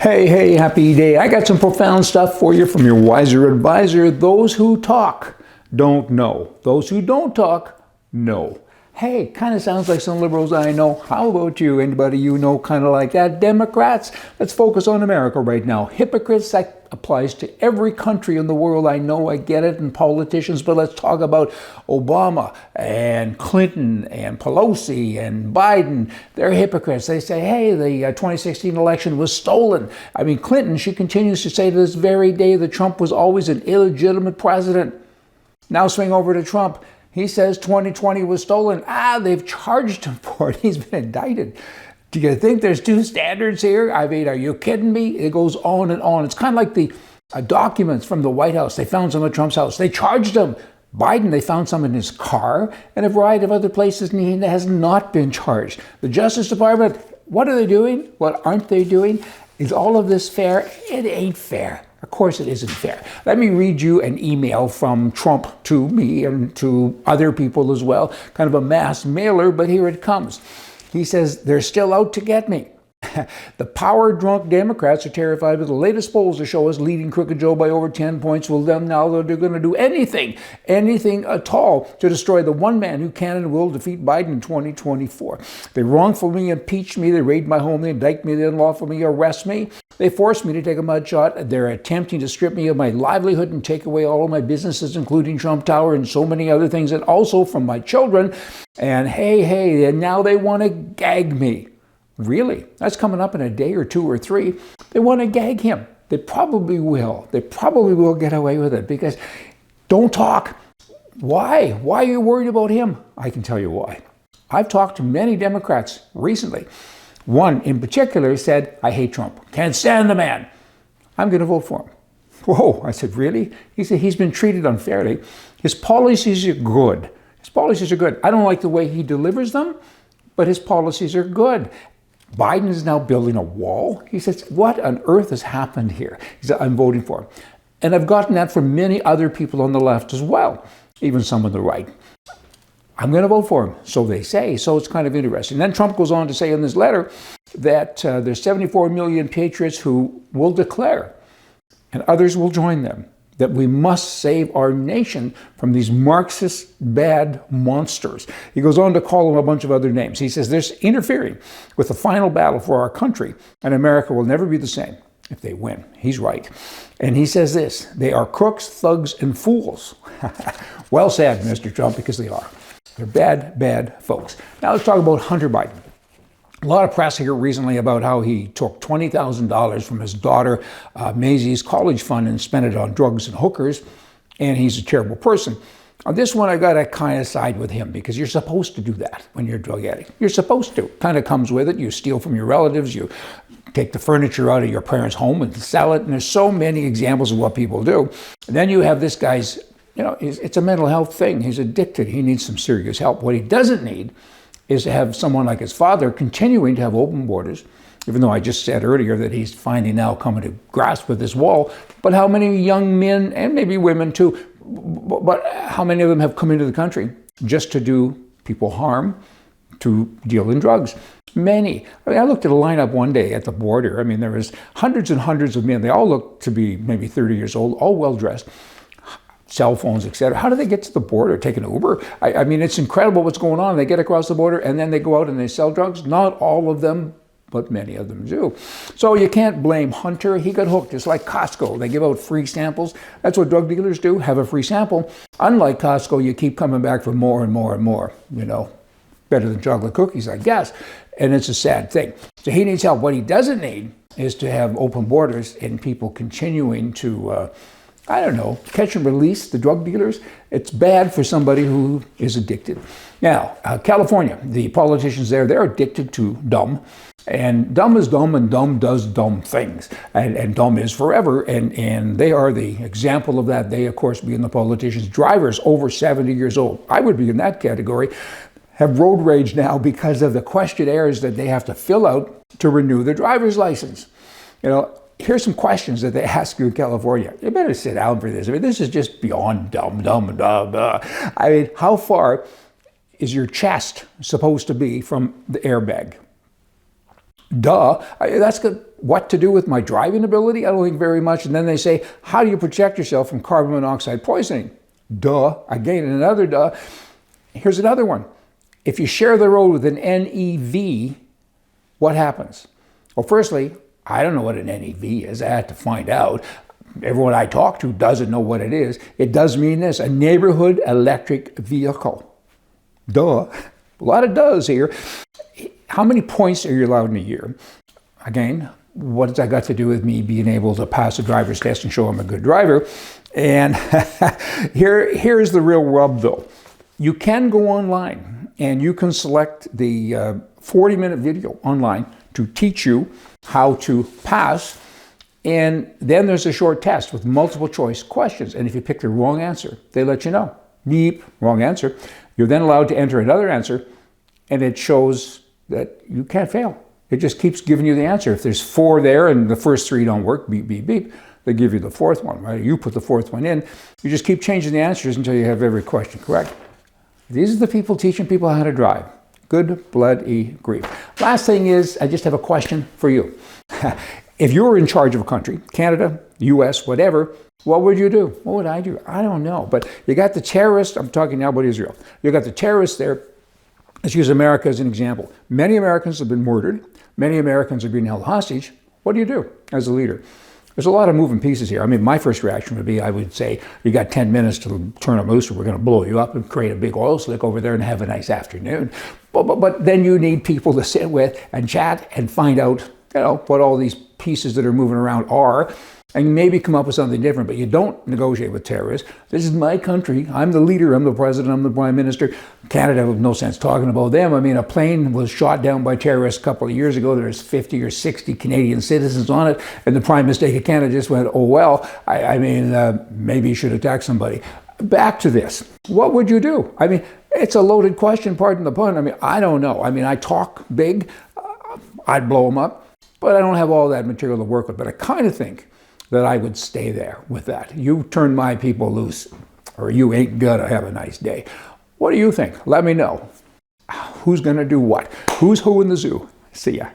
Hey, happy day. I got some profound stuff for you from your wiser advisor. Those who talk don't know. Those who don't talk know. Hey, kind of sounds like some liberals I know. How about you? Anybody you know kind of like that? Democrats? Let's focus on America right now. Hypocrites, that applies to every country in the world. I know, I get it, and politicians, but let's talk about Obama and Clinton and Pelosi and Biden. They're hypocrites. They say, hey, the 2016 election was stolen. I mean, Clinton, she continues to say to this very day that Trump was always an illegitimate president. Now swing over to Trump. He says 2020 was stolen. They've charged him for it. He's been indicted. Do you think there's two standards here? I mean, are you kidding me? It goes on and on. It's kind of like the documents from the White House. They found some at Trump's house. They charged him. Biden, they found some in his car and a variety of other places, and he has not been charged. The Justice Department, what are they doing? What aren't they doing? Is all of this fair? It ain't fair. Of course it isn't fair. Let me read you an email from Trump to me and to other people as well. Kind of a mass mailer, but here it comes. He says, they're still out to get me. The power-drunk Democrats are terrified with the latest polls to show us leading Crooked Joe by over 10 points. Well, then now they're going to do anything at all to destroy the one man who can and will defeat Biden in 2024. They wrongfully impeached me. They raid my home. They indict me. They unlawfully arrest me. They forced me to take a mugshot. They're attempting to strip me of my livelihood and take away all of my businesses, including Trump Tower and so many other things, and also from my children. And hey, and now they want to gag me. Really? That's coming up in a day or two or three. They want to gag him. They probably will. They probably will get away with it because don't talk. Why? Why are you worried about him? I can tell you why. I've talked to many Democrats recently. One in particular said, I hate Trump. Can't stand the man. I'm going to vote for him. Whoa. I said, really? He said, he's been treated unfairly. His policies are good. I don't like the way he delivers them, but his policies are good. Biden is now building a wall. He says, what on earth has happened here? He said, I'm voting for him. And I've gotten that from many other people on the left as well, even some on the right. I'm going to vote for him, so they say. So it's kind of interesting. Then Trump goes on to say in this letter that there's 74 million patriots who will declare, and others will join them, that we must save our nation from these Marxist bad monsters. He goes on to call them a bunch of other names. He says they're interfering with the final battle for our country, and America will never be the same if they win. He's right. And he says this, they are crooks, thugs, and fools. Well said, Mr. Trump, because they are. They're bad folks. Now let's talk about Hunter Biden. A lot of press here recently about how he took $20,000 from his daughter Maisie's college fund and spent it on drugs and hookers, and he's a terrible person. On this one, I got to kind of side with him because you're supposed to do that when you're a drug addict. You're supposed to. Kind of comes with it. You steal from your relatives. You take the furniture out of your parents' home and sell it. And there's so many examples of what people do. And then you have this guy's, it's a mental health thing. He's addicted. He needs some serious help. What he doesn't need is to have someone like his father continuing to have open borders, even though I just said earlier that he's finally now coming to grasp with this wall. But how many young men, and maybe women too, but how many of them have come into the country just to do people harm, to deal in drugs? Many. I looked at a lineup one day at the border. There was hundreds and hundreds of men. They all looked to be maybe 30 years old, all well-dressed. Cell phones, etc. How do they get to the border? Take an Uber? It's incredible what's going on. They get across the border and then they go out and they sell drugs. Not all of them, but many of them do. So you can't blame Hunter. He got hooked. It's like Costco. They give out free samples. That's what drug dealers do, have a free sample. Unlike Costco, you keep coming back for more and more and more. Better than chocolate cookies, I guess. And it's a sad thing. So he needs help. What he doesn't need is to have open borders and people continuing to catch and release the drug dealers. It's bad for somebody who is addicted. Now, California, the politicians there, they're addicted to dumb. And dumb is dumb, and dumb does dumb things. And dumb is forever, and they are the example of that. They, of course, being the politicians. Drivers over 70 years old, I would be in that category, have road rage now because of the questionnaires that they have to fill out to renew their driver's license. Here's some questions that they ask you in California. You better sit down for this. This is just beyond dumb. How far is your chest supposed to be from the airbag? Duh. That's got what to do with my driving ability? I don't think very much. And then they say, how do you protect yourself from carbon monoxide poisoning? Duh. Again, another duh. Here's another one. If you share the road with an NEV, what happens? Well, firstly, I don't know what an NEV is. I had to find out. Everyone I talk to doesn't know what it is. It does mean this, a neighborhood electric vehicle. Duh. A lot of does here. How many points are you allowed in a year? Again, what has that got to do with me being able to pass a driver's test and show I'm a good driver? And here's the real rub, though. You can go online and you can select the 40-minute video online to teach you how to pass. And then there's a short test with multiple choice questions. And if you pick the wrong answer, they let you know. Beep, wrong answer. You're then allowed to enter another answer, and it shows that you can't fail. It just keeps giving you the answer. If there's 4 there and the first 3 don't work, beep, beep, beep, they give you the 4th one, right? You put the 4th one in. You just keep changing the answers until you have every question correct. These are the people teaching people how to drive. Good bloody grief. Last thing is, I just have a question for you. If you were in charge of a country, Canada, US, whatever, what would you do? What would I do? I don't know. But you got the terrorists. I'm talking now about Israel. You got the terrorists there. Let's use America as an example. Many Americans have been murdered. Many Americans are being held hostage. What do you do as a leader? There's a lot of moving pieces here. I mean, my first reaction would be, I would say, you got 10 minutes to turn a moose, or we're going to blow you up and create a big oil slick over there and have a nice afternoon. But then you need people to sit with and chat and find out, what all these pieces that are moving around are, and maybe come up with something different. But you don't negotiate with terrorists. This is my country. I'm the leader. I'm the president. I'm the prime minister. Canada, with no sense talking about them. I mean, a plane was shot down by terrorists a couple of years ago. There's 50 or 60 Canadian citizens on it, and the prime minister of Canada just went, oh, well, maybe you should attack somebody. Back to this. What would you do? I mean, it's a loaded question, pardon the pun. I mean, I don't know. I mean, I talk big. I'd blow them up. But I don't have all that material to work with. But I kind of think that I would stay there with that. You turn my people loose, or you ain't gonna have a nice day. What do you think? Let me know. Who's gonna do what? Who's who in the zoo? See ya.